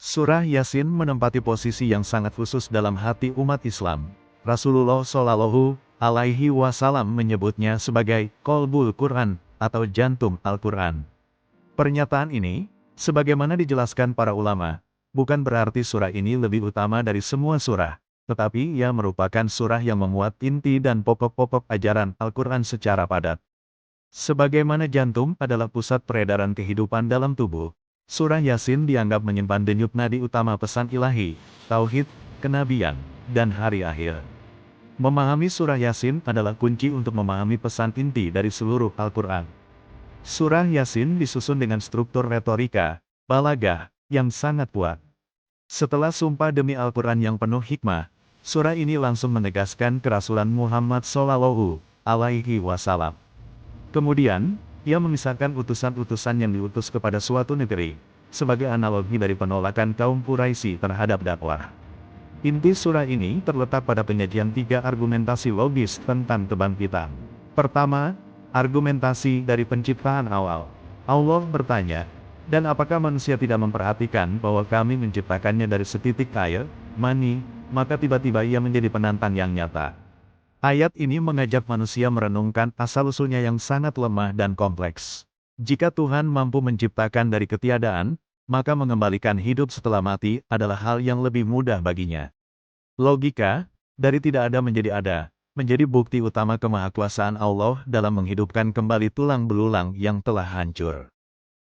Surah Yasin menempati posisi yang sangat khusus dalam hati umat Islam. Rasulullah Shallallahu Alaihi Wasallam menyebutnya sebagai Qalbul Quran atau jantung Al-Quran. Pernyataan ini, sebagaimana dijelaskan para ulama, bukan berarti surah ini lebih utama dari semua surah, tetapi ia merupakan surah yang memuat inti dan pokok-pokok ajaran Al-Quran secara padat. Sebagaimana jantung adalah pusat peredaran kehidupan dalam tubuh, surah Yasin dianggap menyimpan denyut nadi utama pesan ilahi, tauhid, kenabian, dan hari akhir. Memahami surah Yasin adalah kunci untuk memahami pesan inti dari seluruh Al-Quran. Surah Yasin disusun dengan struktur retorika, balagah, yang sangat kuat. Setelah sumpah demi Al-Quran yang penuh hikmah, surah ini langsung menegaskan kerasulan Muhammad Shallallahu Alaihi Wasallam. Kemudian, ia memisahkan utusan-utusan yang diutus kepada suatu negeri, sebagai analogi dari penolakan kaum Quraisy terhadap dakwah. Inti surah ini terletak pada penyajian 3 argumentasi logis tentang kebangkitan. Pertama, argumentasi dari penciptaan awal. Allah bertanya, dan apakah manusia tidak memperhatikan bahwa kami menciptakannya dari setitik air, mani, maka tiba-tiba ia menjadi penantang yang nyata. Ayat ini mengajak manusia merenungkan asal-usulnya yang sangat lemah dan kompleks. Jika Tuhan mampu menciptakan dari ketiadaan, maka mengembalikan hidup setelah mati adalah hal yang lebih mudah baginya. Logika, dari tidak ada menjadi ada, menjadi bukti utama kemahakuasaan Allah dalam menghidupkan kembali tulang belulang yang telah hancur.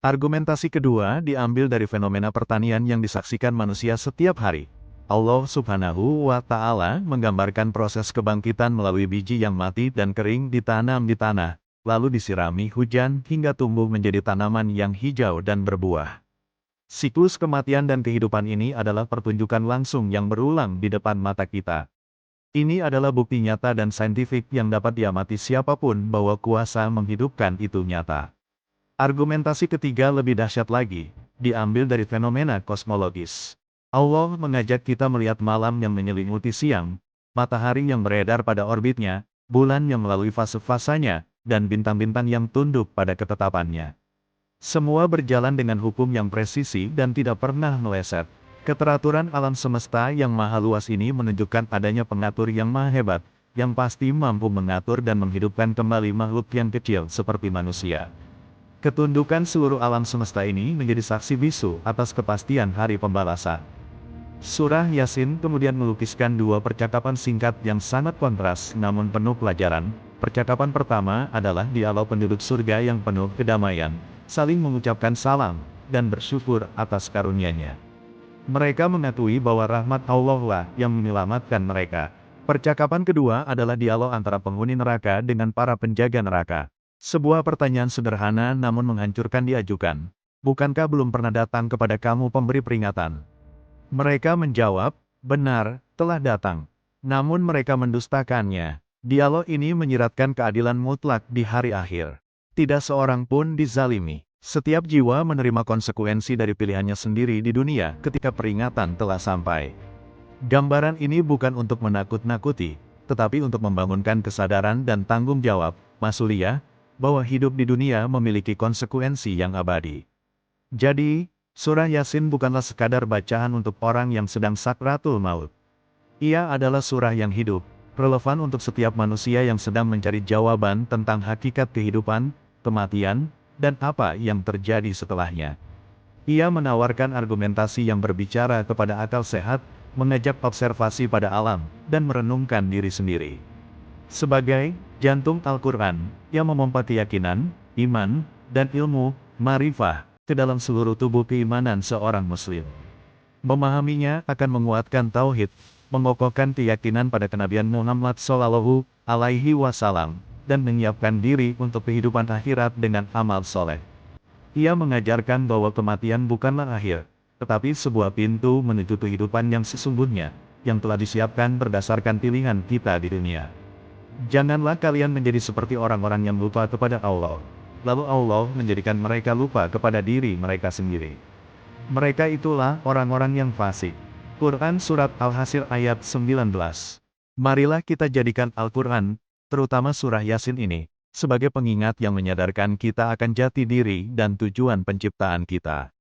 Argumentasi kedua diambil dari fenomena pertanian yang disaksikan manusia setiap hari. Allah Subhanahu wa Ta'ala menggambarkan proses kebangkitan melalui biji yang mati dan kering ditanam di tanah, lalu disirami hujan hingga tumbuh menjadi tanaman yang hijau dan berbuah. Siklus kematian dan kehidupan ini adalah pertunjukan langsung yang berulang di depan mata kita. Ini adalah bukti nyata dan saintifik yang dapat diamati siapapun bahwa kuasa menghidupkan itu nyata. Argumentasi ketiga lebih dahsyat lagi, diambil dari fenomena kosmologis. Allah mengajak kita melihat malam yang menyelimuti siang, matahari yang beredar pada orbitnya, bulan yang melalui fase-fasenya, dan bintang-bintang yang tunduk pada ketetapannya. Semua berjalan dengan hukum yang presisi dan tidak pernah meleset. Keteraturan alam semesta yang maha luas ini menunjukkan adanya pengatur yang maha hebat, yang pasti mampu mengatur dan menghidupkan kembali makhluk yang kecil seperti manusia. Ketundukan seluruh alam semesta ini menjadi saksi bisu atas kepastian hari pembalasan. Surah Yasin kemudian melukiskan 2 percakapan singkat yang sangat kontras namun penuh pelajaran. Percakapan pertama adalah dialog penduduk surga yang penuh kedamaian, saling mengucapkan salam, dan bersyukur atas karunia-Nya. Mereka mengakui bahwa rahmat Allah lah yang menyelamatkan mereka. Percakapan kedua adalah dialog antara penghuni neraka dengan para penjaga neraka. Sebuah pertanyaan sederhana namun menghancurkan diajukan. Bukankah belum pernah datang kepada kamu pemberi peringatan? Mereka menjawab, benar, telah datang. Namun mereka mendustakannya. Dialog ini menyiratkan keadilan mutlak di hari akhir. Tidak seorang pun dizalimi. Setiap jiwa menerima konsekuensi dari pilihannya sendiri di dunia ketika peringatan telah sampai. Gambaran ini bukan untuk menakut-nakuti, tetapi untuk membangunkan kesadaran dan tanggung jawab, masuliah, bahwa hidup di dunia memiliki konsekuensi yang abadi. Jadi, Surah Yasin bukanlah sekadar bacaan untuk orang yang sedang sakratul maut. Ia adalah surah yang hidup, relevan untuk setiap manusia yang sedang mencari jawaban tentang hakikat kehidupan, kematian, dan apa yang terjadi setelahnya. Ia menawarkan argumentasi yang berbicara kepada akal sehat, mengajak observasi pada alam, dan merenungkan diri sendiri. Sebagai jantung Al-Quran, yang memompa keyakinan, iman, dan ilmu, ma'rifah, ke dalam seluruh tubuh keimanan seorang muslim. Memahaminya akan menguatkan tauhid, mengokohkan keyakinan pada kenabian Muhammad Shallallahu Alaihi Wasallam, dan menyiapkan diri untuk kehidupan akhirat dengan amal soleh. Ia mengajarkan bahwa kematian bukanlah akhir, tetapi sebuah pintu menuju kehidupan yang sesungguhnya, yang telah disiapkan berdasarkan pilihan kita di dunia. Janganlah kalian menjadi seperti orang-orang yang lupa kepada Allah. Lalu Allah menjadikan mereka lupa kepada diri mereka sendiri. Mereka itulah orang-orang yang fasik. Quran Surat Al-Hasyr ayat 19. Marilah kita jadikan Al-Quran, terutama surah Yasin ini, sebagai pengingat yang menyadarkan kita akan jati diri dan tujuan penciptaan kita.